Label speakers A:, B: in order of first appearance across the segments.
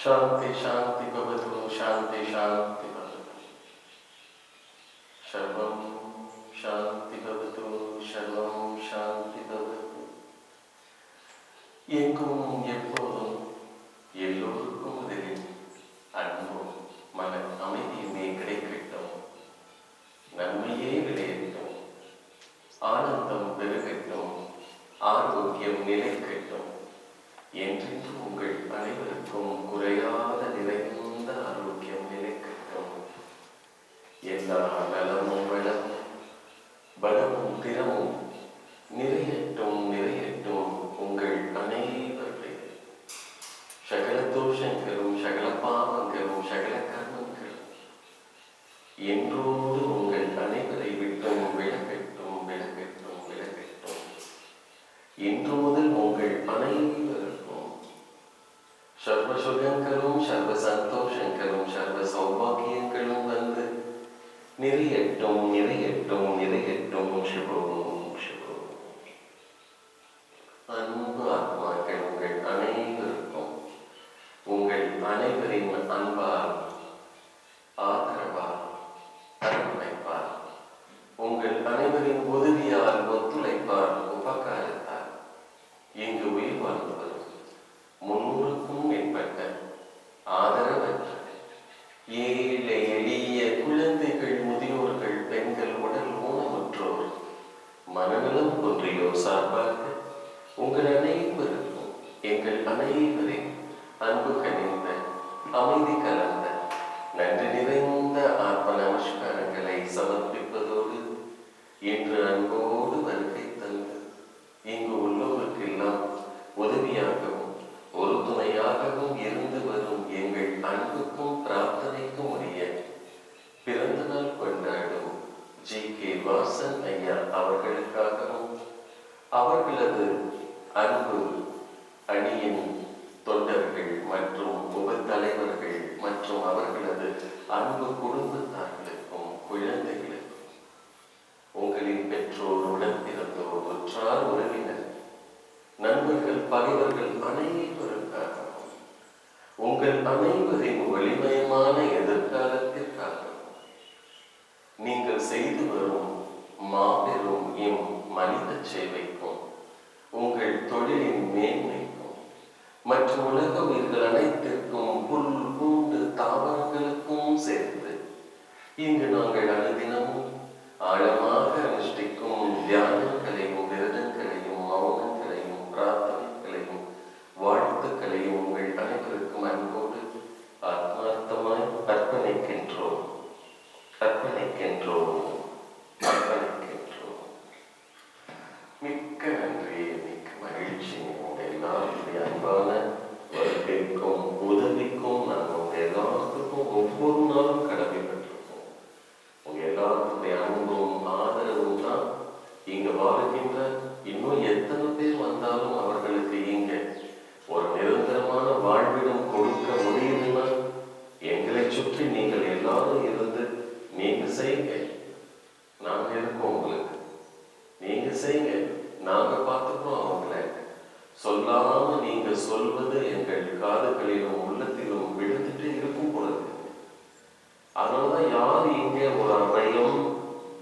A: शांति शांति भवतु शांति शांति भवतु सर्वं शांति भवतु सर्वं शांति भवतु எங்கும் எப்போதும் எல்லோருக்கும் முதலில் அன்பும் மன அமைதியுமே கிடைக்கட்டும், நன்மையே விளையட்டும், ஆனந்தம் பெருகட்டும், ஆரோக்கியம் நிலைக்கட்டும். என்றென்று உங்கள் அனைவருக்கும் குறையாத நிறைந்த ஆரோக்கியம் நிலைக்கட்டும். எல்லா நலமும் வளமும் பலமும் திறமும் நிறையட்டும் நிறையட்டும் உங்கள் அனைவருடைய சகல தோஷங்களும் சகல பாவங்களும் சகல கர்மங்களும் என்றோடு உங்கள் அனைவரை விட்டும் விலகட்டும் விலகட்டும் விலகட்டும். இன்று முதல் உங்கள் அனைவருக்கும் சர்வ சுகங்களும் சர்வ சந்தோஷங்களும் சர்வ சௌபாகியங்களும் வந்து நிறையட்டும் நிறையட்டும் நிறையட்டும். சிவோம் சிவோம். அன்பு ஆத்மாக்கள் உங்கள் அனைவருக்கும் உங்கள் அனைவரின் அன்பால் ஆதரவால் அரவணைப்பால் உங்கள் அனைவரின் உதவியால் ஒத்துழைப்பால் உபகாரத்தால் இங்கு உயிர் வாழ்ந்து வரும் 300க்கும் மேற்பட்ட ஆதரவற்ற ஏழை எளிய குழந்தைகள், முதியோர்கள், பெண்கள், உடல் ஊனமுற்றோர், மனநலம் ஒன்றியோர் சார்பாக உங்கள் அனைவருக்கும் எங்கள் அனைவரின் அன்பு கனிந்த அமைதி கலந்த நன்றி நிறைந்த ஆத்ம நமஸ்காரங்களை சமர்ப்பிப்பதோடு இன்று அன்போடு வருகை தந்து இங்கு உள்ளோருக்கெல்லாம் உதவியாகவும் ஒரு துணையாகவும் இருந்து வரும் எங்கள் அன்புக்கும் பிரார்த்தனைக்கும் உரிய பிறந்த நாள் கொண்டாடும் ஜி.கே. வாசன் ஐயா அவர்களுக்காகவும் அவர்களது அன்பு அணியின் தொண்டர்கள் மற்றும் உப தலைவர்கள் மற்றும் அவர்களது அன்பு குடும்பத்தார்களுக்கும் குழந்தைகளுக்கும் உங்களின் பெற்றோர், உடன் பிறந்தோர், உற்றார் உறவினர், நண்பர்கள், பகைவர்கள் அனைவருக்காகவும் உங்கள் அனைவரின் ஒளிமயமான எதிர்காலத்திற்காகவும் நீங்கள் செய்து வரும் மாபெரும் மனித சேவைக்கும் உங்கள் தொழிலின் மேன்மைக்கும் மற்றும் உலக உயிர்கள் அனைத்திற்கும் புல் பூண்டு தாவரங்களுக்கும் சேர்ந்து இங்கு நாங்கள் அனுதினமும் ஆழமாக அனுஷ்டிக்கும் தியானங்களையும் விரதங்களையும் மௌனங்களையும் பிரார்த்தனைகளையும் வாழ்த்துக்களையும் உங்கள் அனைவருக்கும் அன்போடு ஆத்மார்த்தமாய் அர்ப்பணிக்கின்றோம் அர்ப்பணிக்கின்றோம் அர்ப்பணிக்கின்றோம். மிக்க நன்றி, மிக்க மகிழ்ச்சி. உங்கள் எல்லாருடைய அன்பான வருகைக்கும் உதவிக்கும் நாங்கள் உங்கள் எல்லாத்துக்கும் ஒவ்வொரு நாளும் கடமைப்பட்டிருக்கோம். உங்கள் எல்லாருடைய அன்பும் ஆதரவும் தான் இங்க வாழ்கின்ற இன்னும் எத்தனை பேர் வந்தாலும் அவர்களுக்கு இங்க ஒரு நிரந்தரமான வாழ்விடம் கொடுக்க முடியுதுன்னா எங்களை சுற்றி நீங்கள் எல்லாரும் இருந்து நீங்க செய்யுங்க, நாங்க இருக்கோம் உங்களுக்கு, நீங்க செய்யுங்க, நாங்க பார்த்துக்கிறோம் அவங்கள. சொல்லாம நீங்க சொல்வது எங்கள் காதுகளிலும் உள்ளத்திலும் விழுந்துட்டு இருக்கும் பொழுது அதனாலதான் யார் இங்கே ஒரு அபயம்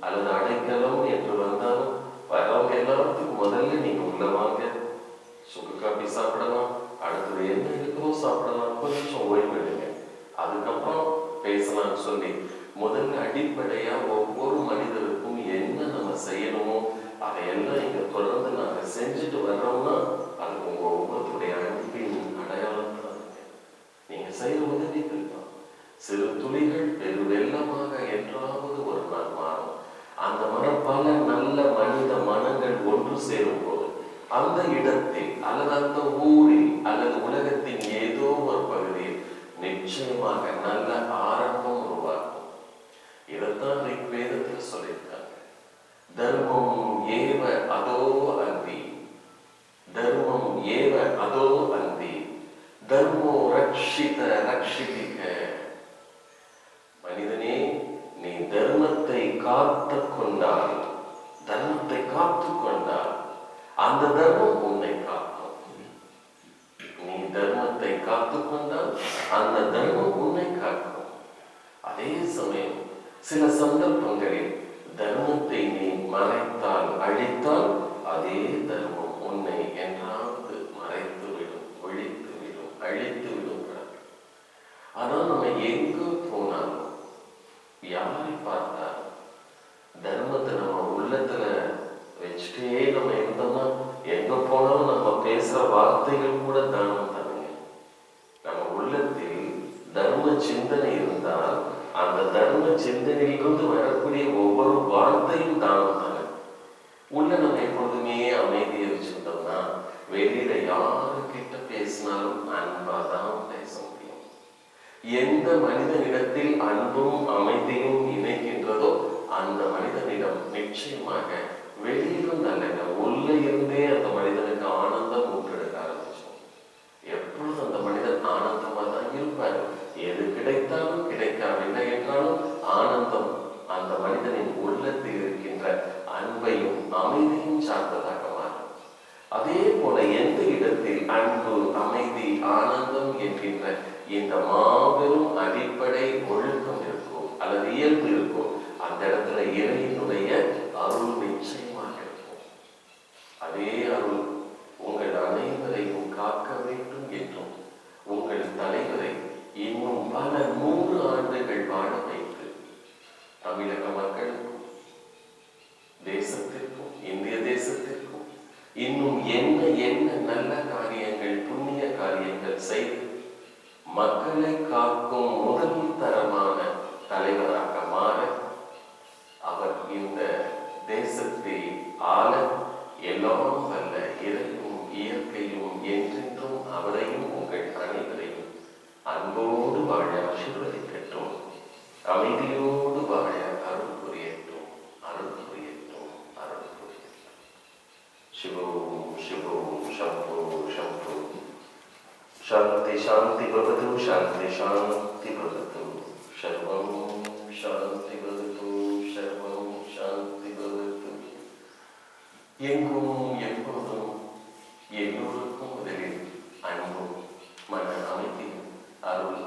A: அல்லது அடைக்கலம் என்று வந்தாலும் வரவங்க எல்லாத்துக்கும் முதல்ல நீங்க உள்ள வாங்க, சுக்கு காப்பி சாப்பிடலாம், அடுத்தது என்ன இருக்குதோ சாப்பிடலாம், கொஞ்சம் ஓய்வு எடுங்க, அதுக்கப்புறம் பேசலாம்னு சொல்லி முதல்ல அடிப்படையா ஒவ்வொரு மனிதருக்கும் என்ன நம்ம செய்யணுமோ அதையெல்லாம் இங்க தொடர்ந்து நாங்க செஞ்சுட்டு வர்றோம்னா அது உங்க ஒவ்வொருடைய அன்பின் அடையாளம் தான். நீங்க செய்யற உதவிகள் தான் சிறு துளிகள் பெரு வெள்ளமாக என்றாவது ஒரு நாள் மாறும். அந்த மனம் பல நல்ல மனித மனங்கள் ஒன்று சேரும் போது அந்த இடத்தில் அல்லது அந்த ஊரில் அல்லது உலகத்தின் ஏதோ ஒரு பகுதியில் நிச்சயமாக நல்ல ஆரம்பம் உருவாகும். இதைத்தான் ரிக்வேதத்தில் சொல்லியிருக்காங்க. தர்மம் ஏவ அதோ அந்தி, தர்மம் ஏவ அதோ அந்தி, தர்மோ ரக்ஷித ரக்ஷிதிக. மனிதனே, நீ தர்மத்தை காத்து கொண்டால், தர்மத்தை காத்து கொண்டால் அந்த தர்மம் உன்னை காக்கும். நீ தர்மத்தை காத்து கொண்டால் சில சந்தர்ப்பங்களில் தர்மத்தை நீ மறைத்தால், அழித்தால், அதே தர்மம் உன்னை என்றாவது மறைத்துவிடும், ஒழித்துவிடும், அழித்துவிடும். ஆனால் நம்ம எங்கு போனாலும், யாரை பார்த்தாலும், தர்மத்தை நம்ம உள்ளத்துல வச்சுட்டே நம்ம இருந்தோம்னா எங்க போனாலும் நம்ம பேசுற வார்த்தைகள் கூட தானம் தானுங்க. நம்ம உள்ளத்தில் தர்ம சிந்தனை இருந்தால் அந்த தர்ம சிந்தனையிலிருந்து வரக்கூடிய ஒவ்வொரு வார்த்தையும் தானம் தானே. உள்ள நம்ம எப்பொழுதுமே அமைதியை வச்சிருந்தோம்னா வெளியில யாருக்கிட்ட பேசினாலும் அன்பாதான் பேச முடியும். எந்த மனிதனிடத்தில் அன்பும் அமைதியும் இணைக்கின்றதோ அந்த மனிதனிடம் நிச்சயமாக வெளியிலும் நல்ல உள்ள இருந்தே அந்த மனிதனுக்கு ஆனந்தம் ஊற்றெடுக்க ஆரம்பிச்சோம். எப்பொழுது அந்த மனிதன் ஆனந்தமா தான் இருப்பார். எது கிடைத்தாலும் கிடைக்காவில்லை என்றாலும் ஆனந்தம் அந்த மனிதனின் உள்ளத்தில் இருக்கின்ற அன்பையும் அமைதியும் சார்ந்ததாக மாறும். அதே போல எந்த இடத்தில் அன்பு, அமைதி, ஆனந்தம் என்கின்ற இந்த மாபெரும் அடிப்படை ஒழுக்கம் இருக்கும் அல்லது இயல்பு இருக்கும், அந்த இடத்துல இறையினுடைய அருள் நிச்சயமாக இருக்கும். அதே அருள் உங்கள் அனைவரையும் காக்க வேண்டும் என்றும் உங்கள் தலைவரை இன்னும் பல 100 ஆண்டுகள் வாழ வைத்து தமிழக மக்களுக்கும் தேசத்திற்கும் இந்திய தேசத்திற்கும் இன்னும் என்ன என்ன நல்ல காரியங்கள், புண்ணிய காரியங்கள் செய்து மக்களை காக்கும் முதல் தரமான தலைவராக மாற அவர் இந்த தேசத்தை ஆள எல்லாம் வல்ல இறையும் இயற்கையும் என்றென்றும் அவரையும் உங்கள் அனைவரையும் அன்போடு வாழ ஆசீர்வதிக்கட்டும். அமைதியோடு வாழ அருள் புரியட்டும், அருள் புரியட்டும், அருள் புரியட்டும். சிவோம் சிவோம் சம்போ சம்போ. சாந்தி சாந்தி பவது, சாந்தி சாந்தி பவது. சர்வம் சாந்தி பவது, சர்வம் சாந்தி பவது. எங்கும் எப்போதும் எல்லோருக்கும் முதலில் அன்பும் மன அமைதியும் அருள்